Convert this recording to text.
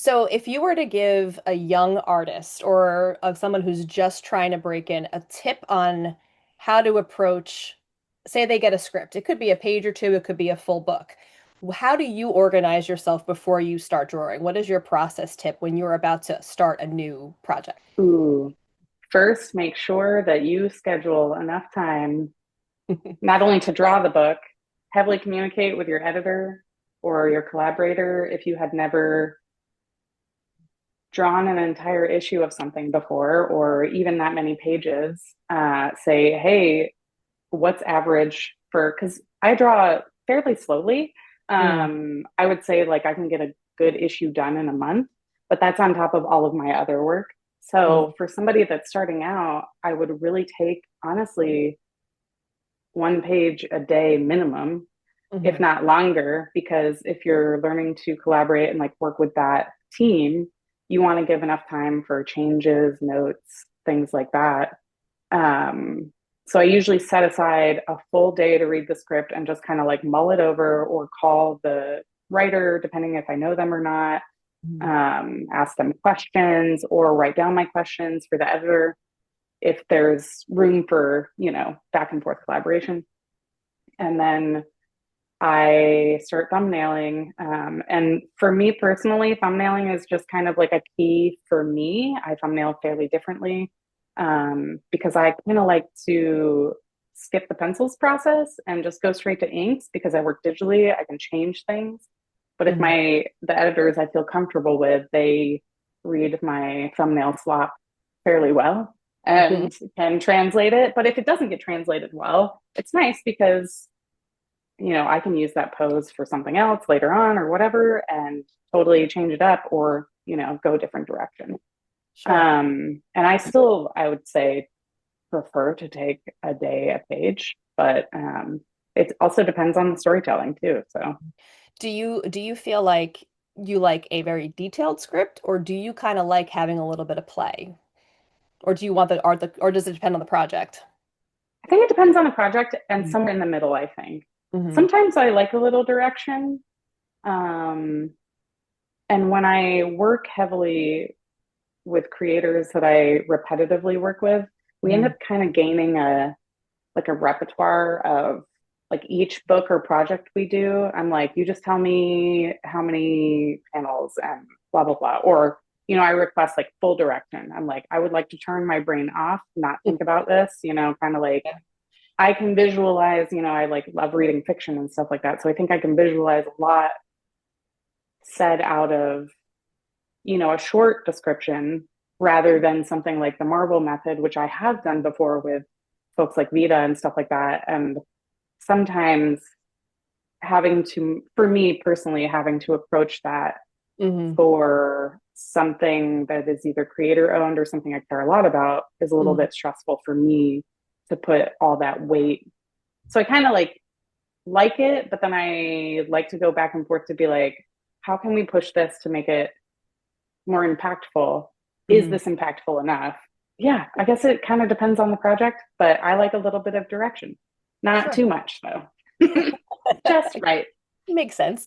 So if you were to give a young artist or someone who's just trying to break in a tip on how to approach, say they get a script, it could be a page or two, it could be a full book. How do you organize yourself before you start drawing? What is your process tip when you're about to start a new project? Ooh, first, make sure that you schedule enough time not only to draw the book, heavily communicate with your editor or your collaborator if you had never drawn an entire issue of something before, or even that many pages. Say, hey, what's average for, because I draw fairly slowly. Mm, I would say like I can get a good issue done in a month, but that's on top of all of my other work. So mm, for somebody that's starting out, I would really take, honestly, one page a day minimum, if mhm, not longer, because if you're learning to collaborate and like work with that team, you want to give enough time for changes, notes, things like that. Um, so I usually set aside a full day to read the script and just kind of like mull it over or call the writer, depending if I know them or not, mhm, ask them questions or write down my questions for the editor if there's room for, back and forth collaboration. And then I start thumbnailing. And for me personally, thumbnailing is just kind of like a key for me. I thumbnail fairly differently because I kind of like to skip the pencils process and just go straight to inks because I work digitally. I can change things. But if mhm, the editors I feel comfortable with, they read my thumbnail slop fairly well mhm. and can translate it. But if it doesn't get translated well, it's nice because I can use that pose for something else later on or whatever and totally change it up or, go a different direction. Sure. And I still, I would say, prefer to take a day a page, but it also depends on the storytelling too. So Do you feel like you like a very detailed script, or do you kind of like having a little bit of play? Or do you want the art, or does it depend on the project? I think it depends on the project and Mhm. somewhere in the middle, I think. Mhm. Sometimes I like a little direction. Um, and when I work heavily with creators that I repetitively work with, we end up Mhm. kind of gaining a repertoire of like each book or project we do. I'm like, you just tell me how many panels and blah blah blah. Or, I request like full direction. I'm like, I would like to turn my brain off, not think about this, kind of like Yeah. I can visualize, I like love reading fiction and stuff like that. So I think I can visualize a lot said out of a short description rather than something like the Marvel method, which I have done before with folks like Vita and stuff like that. And sometimes for me personally, having to approach that Mhm. for something that is either creator owned or something I care a lot about is a little Mhm. bit stressful for me to put all that weight. So I kind of like it, but then I like to go back and forth to be like, how can we push this to make it more impactful? Is Mhm. this impactful enough? Yeah, I guess it kind of depends on the project, but I like a little bit of direction. Not Sure. too much though. Just right. Makes sense.